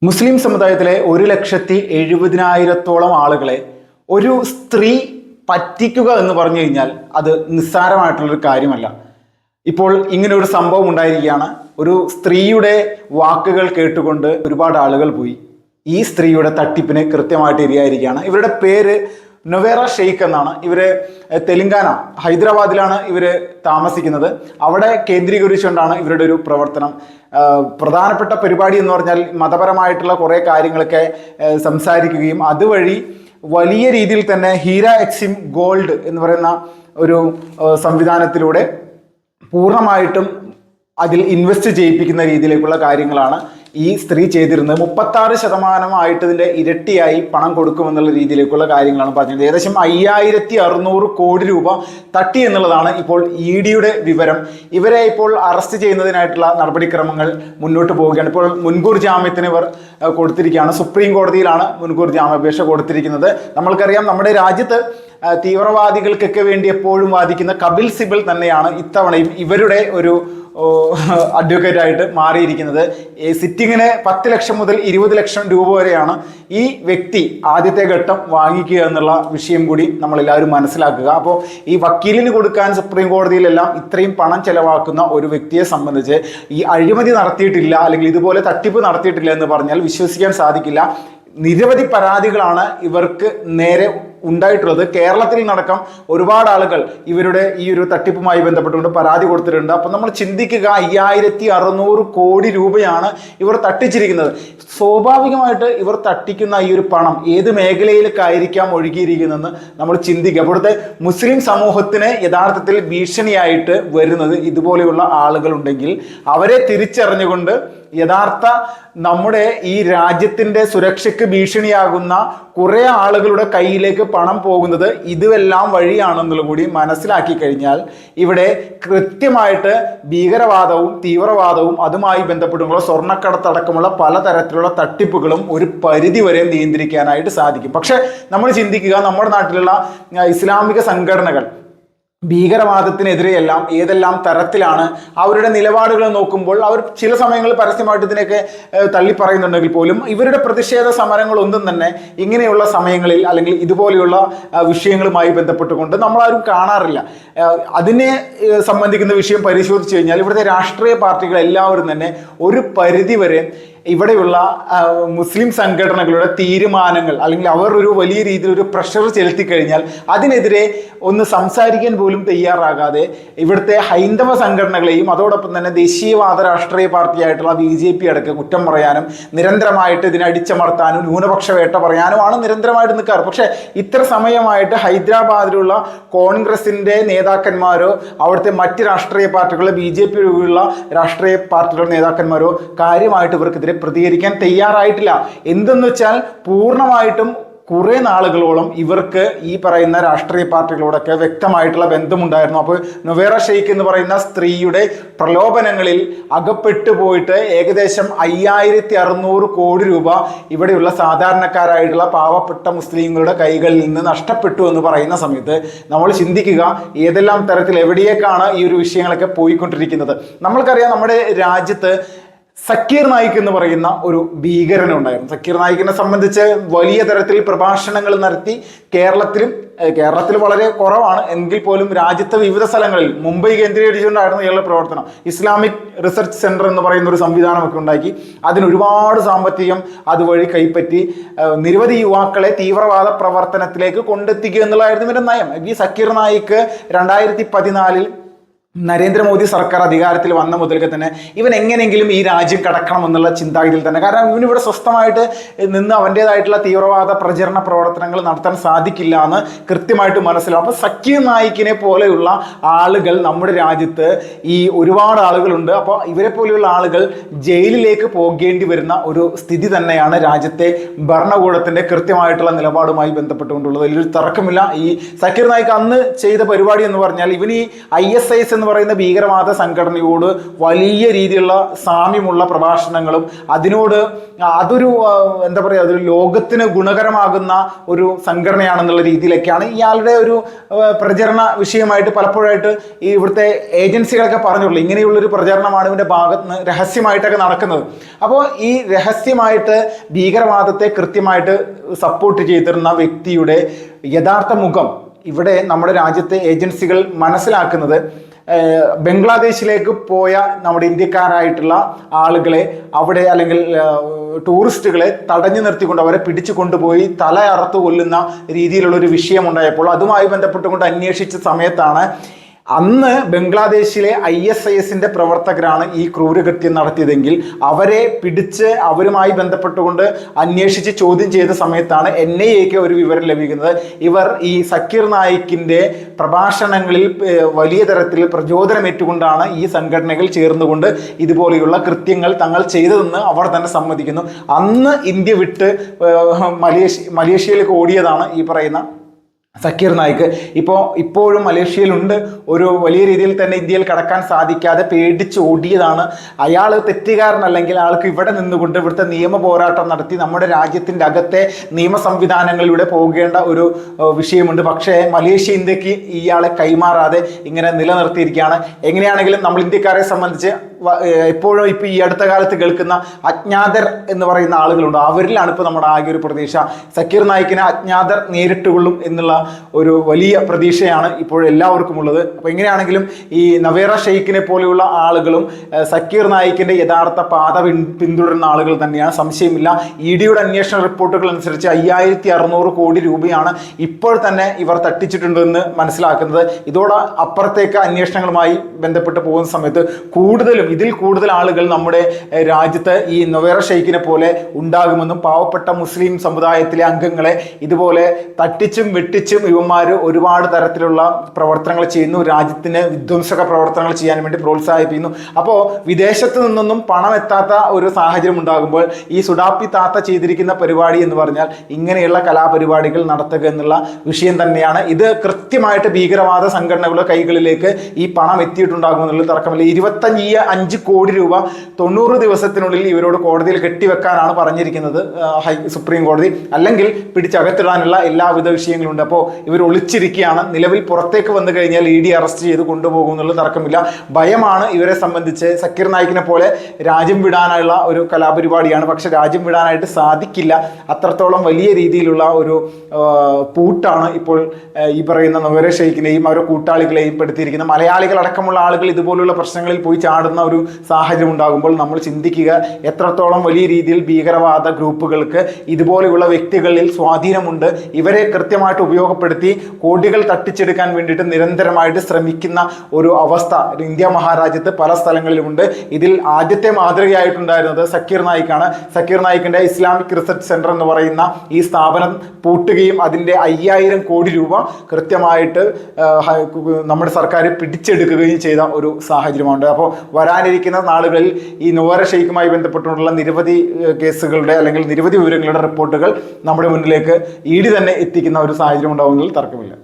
മുസ്ലിം സമുദായത്തിലെ 1,70,000-ഓളം ആളുകളെ ഒരു സ്ത്രീ പറ്റിക്കുക എന്ന് പറഞ്ഞു കഴിഞ്ഞാൽ അത് നിസ്സാരമായിട്ടുള്ളൊരു കാര്യമല്ല. ഇപ്പോൾ ഇങ്ങനെ ഒരു സംഭവം ഉണ്ടായിരിക്കുകയാണ്. ഒരു സ്ത്രീയുടെ വാക്കുകൾ കേട്ടുകൊണ്ട് ഒരുപാട് ആളുകൾ പോയി. ഈ സ്ത്രീയുടെ തട്ടിപ്പിന് കൃത്യമായിട്ട് ഇരയായിരിക്കുകയാണ്. ഇവരുടെ പേര് നൊവേറ ഷെയ്ഖ് എന്നാണ്. ഇവര് തെലങ്കാന ഹൈദരാബാദിലാണ് ഇവര് താമസിക്കുന്നത്. അവിടെ കേന്ദ്രീകരിച്ചുകൊണ്ടാണ് ഇവരുടെ ഒരു പ്രവർത്തനം. പ്രധാനപ്പെട്ട പരിപാടി എന്ന് പറഞ്ഞാൽ മതപരമായിട്ടുള്ള കുറേ കാര്യങ്ങളൊക്കെ സംസാരിക്കുകയും അതുവഴി വലിയ രീതിയിൽ തന്നെ ഹീര എക്സിം ഗോൾഡ് എന്ന് പറയുന്ന ഒരു സംവിധാനത്തിലൂടെ പൂർണ്ണമായിട്ടും അതിൽ ഇൻവെസ്റ്റ് ചെയ്യിപ്പിക്കുന്ന രീതിയിലേക്കുള്ള കാര്യങ്ങളാണ് ഈ സ്ത്രീ ചെയ്തിരുന്നത്. 36% ഇതിൻ്റെ ഇരട്ടിയായി പണം കൊടുക്കുമെന്നുള്ള രീതിയിലേക്കുള്ള കാര്യങ്ങളാണ് പറഞ്ഞത്. ഏകദേശം 5,600 കോടി രൂപ തട്ടി എന്നുള്ളതാണ് ഇപ്പോൾ EDയുടെ വിവരം. ഇവരെ ഇപ്പോൾ അറസ്റ്റ് ചെയ്യുന്നതിനായിട്ടുള്ള നടപടിക്രമങ്ങൾ മുന്നോട്ട് പോവുകയാണ്. ഇപ്പോൾ മുൻകൂർ ജാമ്യത്തിന് ഇവർ കൊടുത്തിരിക്കുകയാണ്. സുപ്രീം കോടതിയിലാണ് മുൻകൂർ ജാമ്യാപേക്ഷ കൊടുത്തിരിക്കുന്നത്. നമ്മൾക്കറിയാം, നമ്മുടെ രാജ്യത്ത് തീവ്രവാദികൾക്കൊക്കെ വേണ്ടി എപ്പോഴും വാദിക്കുന്ന കപിൽ സിബൽ തന്നെയാണ് ഇത്തവണയും ഇവരുടെ ഒരു അഡ്വക്കേറ്റ് ആയിട്ട് മാറിയിരിക്കുന്നത്. സിറ്റിങ്ങിന് 10 ലക്ഷം മുതൽ 20 ലക്ഷം രൂപ വരെയാണ് ഈ വ്യക്തി ആദ്യത്തെ ഘട്ടം വാങ്ങിക്കുക എന്നുള്ള വിഷയം കൂടി നമ്മളെല്ലാവരും മനസ്സിലാക്കുക. അപ്പോൾ ഈ വക്കീലിന് കൊടുക്കാൻ സുപ്രീം കോടതിയിലെല്ലാം ഇത്രയും പണം ചെലവാക്കുന്ന ഒരു വ്യക്തിയെ സംബന്ധിച്ച് ഈ അഴിമതി നടത്തിയിട്ടില്ല അല്ലെങ്കിൽ ഇതുപോലെ തട്ടിപ്പ് നടത്തിയിട്ടില്ല എന്ന് പറഞ്ഞാൽ വിശ്വസിക്കാൻ സാധിക്കില്ല. നിരവധി പരാതികളാണ് ഇവർക്ക് നേരെ ഉണ്ടായിട്ടുള്ളത്. കേരളത്തിൽ നടക്കം ഒരുപാട് ആളുകൾ ഇവരുടെ ഈ ഒരു തട്ടിപ്പുമായി ബന്ധപ്പെട്ടുകൊണ്ട് പരാതി കൊടുത്തിട്ടുണ്ട്. അപ്പം നമ്മൾ ചിന്തിക്കുക, 5,600 കോടി രൂപയാണ് ഇവർ തട്ടിച്ചിരിക്കുന്നത്. സ്വാഭാവികമായിട്ട് ഇവർ തട്ടിക്കുന്ന ഈ ഒരു പണം ഏത് മേഖലയിലേക്കായിരിക്കാം ഒഴുകിയിരിക്കുന്നതെന്ന് നമ്മൾ ചിന്തിക്കുക. അപ്പോഴത്തെ മുസ്ലിം സമൂഹത്തിന് യഥാർത്ഥത്തിൽ ഭീഷണിയായിട്ട് വരുന്നത് ഇതുപോലെയുള്ള ആളുകളുണ്ടെങ്കിൽ അവരെ തിരിച്ചറിഞ്ഞുകൊണ്ട് യഥാർത്ഥ നമ്മുടെ ഈ രാജ്യത്തിൻ്റെ സുരക്ഷയ്ക്ക് ഭീഷണിയാകുന്ന കുറേ ആളുകളുടെ കയ്യിലേക്ക് പണം പോകുന്നത് ഇതുമെല്ലാം വഴിയാണെന്നുള്ള കൂടി മനസ്സിലാക്കി കഴിഞ്ഞാൽ ഇവിടെ കൃത്യമായിട്ട് ഭീകരവാദവും തീവ്രവാദവും അതുമായി ബന്ധപ്പെട്ടുള്ള സ്വർണ്ണക്കടത്തടക്കമുള്ള പലതരത്തിലുള്ള തട്ടിപ്പുകളും ഒരു പരിധിവരെ നിയന്ത്രിക്കാനായിട്ട് സാധിക്കും. പക്ഷെ നമ്മൾ ചിന്തിക്കുക, നമ്മുടെ നാട്ടിലുള്ള ഇസ്ലാമിക സംഘടനകൾ ഭീകരവാദത്തിനെതിരെയെല്ലാം ഏതെല്ലാം തരത്തിലാണ് അവരുടെ നിലപാടുകൾ നോക്കുമ്പോൾ അവർ ചില സമയങ്ങളിൽ പരസ്യമായിട്ട് ഇതിനൊക്കെ തള്ളിപ്പറയുന്നുണ്ടെങ്കിൽ പോലും ഇവരുടെ പ്രതിഷേധ സമരങ്ങളൊന്നും തന്നെ ഇങ്ങനെയുള്ള സമയങ്ങളിൽ അല്ലെങ്കിൽ ഇതുപോലെയുള്ള വിഷയങ്ങളുമായി ബന്ധപ്പെട്ടുകൊണ്ട് നമ്മളാരും കാണാറില്ല. അതിനെ സംബന്ധിക്കുന്ന വിഷയം പരിശോധിച്ച് കഴിഞ്ഞാൽ ഇവിടുത്തെ രാഷ്ട്രീയ പാർട്ടികൾ എല്ലാവരും തന്നെ ഒരു പരിധിവരെ ഇവിടെയുള്ള മുസ്ലിം സംഘടനകളുടെ തീരുമാനങ്ങൾ അല്ലെങ്കിൽ അവർ ഒരു വലിയ രീതിയിൽ ഒരു പ്രഷർ ചെലുത്തി കഴിഞ്ഞാൽ അതിനെതിരെ ഒന്ന് സംസാരിക്കാൻ പോലും തയ്യാറാകാതെ ഇവിടുത്തെ ഹൈന്ദവ സംഘടനകളെയും അതോടൊപ്പം തന്നെ ദേശീയവാദ രാഷ്ട്രീയ പാർട്ടിയായിട്ടുള്ള BJP അടക്കം കുറ്റം പറയാനും നിരന്തരമായിട്ട് ഇതിനെ അടിച്ചമർത്താനും ന്യൂനപക്ഷ വേട്ട പറയാനുമാണ് നിരന്തരമായിട്ട് നിൽക്കാറ്. പക്ഷേ ഇത്ര സമയമായിട്ട് ഹൈദരാബാദിലുള്ള കോൺഗ്രസിൻ്റെ നേതാക്കന്മാരോ അവിടുത്തെ മറ്റ് രാഷ്ട്രീയ പാർട്ടികളെ BJP ഒഴികെയുള്ള രാഷ്ട്രീയ പാർട്ടികളുടെ നേതാക്കന്മാരോ കാര്യമായിട്ട് ഇവർക്കെതിരെ പ്രതികരിക്കാൻ തയ്യാറായിട്ടില്ല. എന്തെന്ന് വെച്ചാൽ പൂർണ്ണമായിട്ടും കുറേ നാളുകളോളം ഇവർക്ക് ഈ പറയുന്ന രാഷ്ട്രീയ പാർട്ടികളോടൊക്കെ വ്യക്തമായിട്ടുള്ള ബന്ധമുണ്ടായിരുന്നു. അപ്പോൾ നൊവേറ ഷെയ്ഖ് എന്ന് പറയുന്ന സ്ത്രീയുടെ പ്രലോഭനങ്ങളിൽ അകപ്പെട്ടു പോയിട്ട് ഏകദേശം 5,600 കോടി രൂപ ഇവിടെയുള്ള സാധാരണക്കാരായിട്ടുള്ള പാവപ്പെട്ട മുസ്ലിങ്ങളുടെ കൈകളിൽ നിന്ന് നഷ്ടപ്പെട്ടു എന്ന് പറയുന്ന സമയത്ത് നമ്മൾ ചിന്തിക്കുക, ഏതെല്ലാം തരത്തിൽ എവിടേക്കാണ് ഈ ഒരു വിഷയങ്ങളൊക്കെ പോയിക്കൊണ്ടിരിക്കുന്നത്. നമ്മൾക്കറിയാം, നമ്മുടെ രാജ്യത്ത് സക്കീർ നായിക് എന്ന് പറയുന്ന ഒരു ഭീകരനുണ്ടായിരുന്നു. സക്കീർ നായിക്കിനെ സംബന്ധിച്ച് വലിയ തരത്തിൽ പ്രഭാഷണങ്ങൾ നടത്തി കേരളത്തിൽ വളരെ കുറവാണ് എങ്കിൽ പോലും രാജ്യത്തെ വിവിധ സ്ഥലങ്ങളിൽ മുംബൈ കേന്ദ്രീകരിച്ചുകൊണ്ടായിരുന്നു ഇയാളുടെ പ്രവർത്തനം. ഇസ്ലാമിക് റിസർച്ച് സെന്റർ എന്ന് പറയുന്ന ഒരു സംവിധാനമൊക്കെ ഉണ്ടാക്കി അതിന് ഒരുപാട് സാമ്പത്തികം അതുവഴി കൈപ്പറ്റി നിരവധി യുവാക്കളെ തീവ്രവാദ പ്രവർത്തനത്തിലേക്ക് കൊണ്ടെത്തിക്കുക എന്നുള്ളതായിരുന്നു ഇവരുടെ നയം. ഈ സക്കീർ നായിക്ക് 2014 നരേന്ദ്രമോദി സർക്കാർ അധികാരത്തിൽ വന്ന മുതൽക്ക് തന്നെ ഇവൻ എങ്ങനെയെങ്കിലും ഈ രാജ്യം കടക്കണം എന്നുള്ള ചിന്താഗതിയിൽ തന്നെ, കാരണം ഇവനിവിടെ സ്വസ്ഥമായിട്ട് നിന്ന് അവൻ്റേതായിട്ടുള്ള തീവ്രവാദ പ്രചരണ പ്രവർത്തനങ്ങൾ നടത്താൻ സാധിക്കില്ല എന്ന് കൃത്യമായിട്ട് മനസ്സിലാവും. അപ്പോൾ സക്കീർ നായിക്കിനെ പോലെയുള്ള ആളുകൾ നമ്മുടെ രാജ്യത്ത് ഈ ഒരുപാട് ആളുകളുണ്ട്. അപ്പോൾ ഇവരെ പോലെയുള്ള ആളുകൾ ജയിലിലേക്ക് പോകേണ്ടി വരുന്ന ഒരു സ്ഥിതി തന്നെയാണ് രാജ്യത്തെ ഭരണകൂടത്തിൻ്റെ കൃത്യമായിട്ടുള്ള നിലപാടുമായി ബന്ധപ്പെട്ടുകൊണ്ടുള്ളത്. വലിയൊരു തർക്കമില്ല. ഈ സക്കീർ നായിക്ക് അന്ന് ചെയ്ത പരിപാടി എന്ന് പറഞ്ഞാൽ ഇവൻ ഈ ISIS എന്ന് എന്ന് പറയുന്ന ഭീകരവാദ സംഘടനയോട് വലിയ രീതിയിലുള്ള സാമ്യമുള്ള പ്രഭാഷണങ്ങളും അതൊരു എന്താ പറയുക, അതൊരു ലോകത്തിന് ഗുണകരമാകുന്ന ഒരു സംഘടനയാണെന്നുള്ള രീതിയിലൊക്കെയാണ് ഇയാളുടെ ഒരു പ്രചരണ വിഷയമായിട്ട് പലപ്പോഴായിട്ട് ഈ ഇവിടുത്തെ ഏജൻസികളൊക്കെ പറഞ്ഞുള്ളൂ. ഇങ്ങനെയുള്ളൊരു പ്രചരണമാണ് ഇവൻ്റെ ഭാഗത്ത് നിന്ന് രഹസ്യമായിട്ടൊക്കെ നടക്കുന്നത്. അപ്പോൾ ഈ രഹസ്യമായിട്ട് ഭീകരവാദത്തെ കൃത്യമായിട്ട് സപ്പോർട്ട് ചെയ്തിരുന്ന വ്യക്തിയുടെ യഥാർത്ഥ മുഖം ഇവിടെ നമ്മുടെ രാജ്യത്തെ ഏജൻസികൾ മനസ്സിലാക്കുന്നത് ബംഗ്ലാദേശിലേക്ക് പോയ നമ്മുടെ ഇന്ത്യക്കാരായിട്ടുള്ള ആളുകളെ അവിടെ അല്ലെങ്കിൽ ടൂറിസ്റ്റുകളെ തടഞ്ഞു നിർത്തിക്കൊണ്ട് അവരെ പിടിച്ചു കൊണ്ടുപോയി തല അറുത്ത് കൊല്ലുന്ന രീതിയിലുള്ളൊരു വിഷയമുണ്ടായപ്പോൾ അതുമായി ബന്ധപ്പെട്ടുകൊണ്ട് അന്വേഷിച്ച സമയത്താണ് അന്ന് ബംഗ്ലാദേശിലെ ISISന്റെ പ്രവർത്തകരാണ് ഈ ക്രൂരകൃത്യം നടത്തിയതെങ്കിൽ അവരെ പിടിച്ച് അവരുമായി ബന്ധപ്പെട്ടുകൊണ്ട് അന്വേഷിച്ച് ചോദ്യം ചെയ്ത സമയത്താണ് NIAക്ക് ഒരു വിവരം ലഭിക്കുന്നത്. ഇവർ ഈ സക്കീർ നായിക്കിൻ്റെ പ്രഭാഷണങ്ങളിൽ വലിയ തരത്തിൽ പ്രചോദനമേറ്റുകൊണ്ടാണ് ഈ സംഘടനകൾ ചേർന്നുകൊണ്ട് ഇതുപോലെയുള്ള കൃത്യങ്ങൾ തങ്ങൾ ചെയ്തതെന്ന് അവർ തന്നെ സമ്മതിക്കുന്നു. അന്ന് ഇന്ത്യ വിട്ട് മലേഷ്യയിലേക്ക് ഓടിയതാണ് ഈ പറയുന്ന സക്കീർ നായിക്ക്. ഇപ്പോഴും മലേഷ്യയിലുണ്ട്. ഒരു വലിയ രീതിയിൽ തന്നെ ഇന്ത്യയിൽ കടക്കാൻ സാധിക്കാതെ പേടിച്ച് ഓടിയതാണ്. അയാൾ തെറ്റുകാരനല്ലെങ്കിൽ ആൾക്ക് ഇവിടെ നിന്നുകൊണ്ട് ഇവിടുത്തെ നിയമ പോരാട്ടം നടത്തി നമ്മുടെ രാജ്യത്തിൻ്റെ അകത്തെ നിയമ സംവിധാനങ്ങളിലൂടെ പോകേണ്ട ഒരു വിഷയമുണ്ട്. പക്ഷേ മലേഷ്യ ഇന്ത്യക്ക് ഇയാളെ കൈമാറാതെ ഇങ്ങനെ നിലനിർത്തിയിരിക്കുകയാണ്. എങ്ങനെയാണെങ്കിലും നമ്മൾ ഇന്ത്യക്കാരെ സംബന്ധിച്ച് എപ്പോഴും ഇപ്പോൾ ഈ അടുത്ത കാലത്ത് കേൾക്കുന്ന അജ്ഞാതർ എന്ന് പറയുന്ന ആളുകളുണ്ട്. അവരിലാണ് ഇപ്പോൾ നമ്മുടെ ആകെ ഒരു പ്രതീക്ഷ. സക്കീർ നായിക്കിനെ അജ്ഞാതർ നേരിട്ട് കൊള്ളും എന്നുള്ള ഒരു വലിയ പ്രതീക്ഷയാണ് ഇപ്പോൾ എല്ലാവർക്കും ഉള്ളത്. അപ്പോൾ എങ്ങനെയാണെങ്കിലും ഈ നവേറ ഷെയ്ഖിനെ പോലെയുള്ള ആളുകളും സക്കീർ നായിക്കിൻ്റെ യഥാർത്ഥ പാത പിന്തുടരുന്ന ആളുകൾ തന്നെയാണ്, സംശയമില്ല. EDയുടെ അന്വേഷണ റിപ്പോർട്ടുകൾ അനുസരിച്ച് 5600 കോടി രൂപയാണ് ഇപ്പോൾ തന്നെ ഇവർ തട്ടിച്ചിട്ടുണ്ടെന്ന് മനസ്സിലാക്കുന്നത്. ഇതോടെ അപ്പുറത്തേക്ക് അന്വേഷണങ്ങളുമായി ബന്ധപ്പെട്ട് പോകുന്ന സമയത്ത് ഇതിൽ കൂടുതൽ ആളുകൾ നമ്മുടെ രാജ്യത്ത് ഈ നൊവേറ ഷെയ്ഖിനെ പോലെ ഉണ്ടാകുമെന്നും പാവപ്പെട്ട മുസ്ലിം സമുദായത്തിലെ അംഗങ്ങളെ ഇതുപോലെ തട്ടിച്ചും വെട്ടിച്ചും ഇവന്മാർ ഒരുപാട് തരത്തിലുള്ള പ്രവർത്തനങ്ങൾ ചെയ്യുന്നു, രാജ്യത്തിന് വിധ്വംസക പ്രവർത്തനങ്ങൾ ചെയ്യാൻ വേണ്ടി പ്രോത്സാഹിപ്പിക്കുന്നു. അപ്പോൾ വിദേശത്ത് നിന്നൊന്നും പണം എത്താത്ത ഒരു സാഹചര്യം ഉണ്ടാകുമ്പോൾ ഈ സുഡാപ്പി താത്ത ചെയ്തിരിക്കുന്ന പരിപാടി എന്ന് പറഞ്ഞാൽ ഇങ്ങനെയുള്ള കലാപരിപാടികൾ നടത്തുക എന്നുള്ള വിഷയം തന്നെയാണ്. ഇത് കൃത്യമായിട്ട് ഭീകരവാദ സംഘടനകളുടെ കൈകളിലേക്ക് ഈ പണം എത്തിയിട്ടുണ്ടാകുമെന്നുള്ള തർക്കമില്ല. 25 കോടി രൂപ 90 ദിവസത്തിനുള്ളിൽ ഇവരോട് കോടതിയിൽ കെട്ടിവെക്കാനാണ് പറഞ്ഞിരിക്കുന്നത് സുപ്രീം കോടതി. അല്ലെങ്കിൽ പിടിച്ചകത്തിടാനുള്ള എല്ലാവിധ വിഷയങ്ങളുണ്ട്. അപ്പോൾ ഇവർ ഒളിച്ചിരിക്കുകയാണ്. നിലവിൽ പുറത്തേക്ക് വന്നു കഴിഞ്ഞാൽ ED അറസ്റ്റ് ചെയ്ത് കൊണ്ടുപോകും എന്നുള്ള തർക്കമില്ല. ഭയമാണ് ഇവരെ സംബന്ധിച്ച്. സക്കീർ നായിക്കിനെ പോലെ രാജ്യം വിടാനുള്ള ഒരു കലാപരിപാടിയാണ്. പക്ഷെ രാജ്യം വിടാനായിട്ട് സാധിക്കില്ല. അത്രത്തോളം വലിയ രീതിയിലുള്ള ഒരു പൂട്ടാണ് ഇപ്പോൾ ഈ പറയുന്ന നൊവേറ ഷെയ്ഖിനെയും അവരുടെ കൂട്ടാളികളെയും പെടുത്തിയിരിക്കുന്നത്. മലയാളികളടക്കമുള്ള ആളുകൾ ഇതുപോലുള്ള പ്രശ്നങ്ങളിൽ പോയി ചാടുന്ന ഒരു സാഹചര്യം ഉണ്ടാകുമ്പോൾ നമ്മൾ ചിന്തിക്കുക എത്രത്തോളം വലിയ രീതിയിൽ ഭീകരവാദ ഗ്രൂപ്പുകൾക്ക് ഇതുപോലെയുള്ള വ്യക്തികളിൽ സ്വാധീനമുണ്ട്. ഇവരെ കൃത്യമായിട്ട് ഉപയോഗപ്പെടുത്തി കോടികൾ തട്ടിച്ചെടുക്കാൻ വേണ്ടിയിട്ട് നിരന്തരമായിട്ട് ശ്രമിക്കുന്ന ഒരു അവസ്ഥ ഇന്ത്യ മഹാരാജ്യത്ത് പല സ്ഥലങ്ങളിലുമുണ്ട്. ഇതിൽ ആദ്യത്തെ മാതൃകയായിട്ടുണ്ടായിരുന്നത് സക്കീർ നായിക്കാണ്. സക്കീർ നായിക്കിൻ്റെ ഇസ്ലാമിക് റിസർച്ച് സെൻറ്റർ എന്ന് പറയുന്ന ഈ സ്ഥാപനം പൂട്ടുകയും അതിൻ്റെ 5000 കോടി രൂപ കൃത്യമായിട്ട് നമ്മുടെ സർക്കാർ പിടിച്ചെടുക്കുകയും ചെയ്ത ഒരു സാഹചര്യമുണ്ട്. അപ്പോൾ വരാനിരിക്കുന്ന നാളുകളിൽ ഈ നൊവേറ ഷെയ്ഖുമായി ബന്ധപ്പെട്ടുള്ള നിരവധി കേസുകളുടെ അല്ലെങ്കിൽ നിരവധി വിവരങ്ങളുടെ റിപ്പോർട്ടുകൾ നമ്മുടെ മുന്നിലേക്ക് ED തന്നെ എത്തിക്കുന്ന ഒരു സാഹചര്യം ഉണ്ടാവുന്നതിൽ തർക്കമില്ല.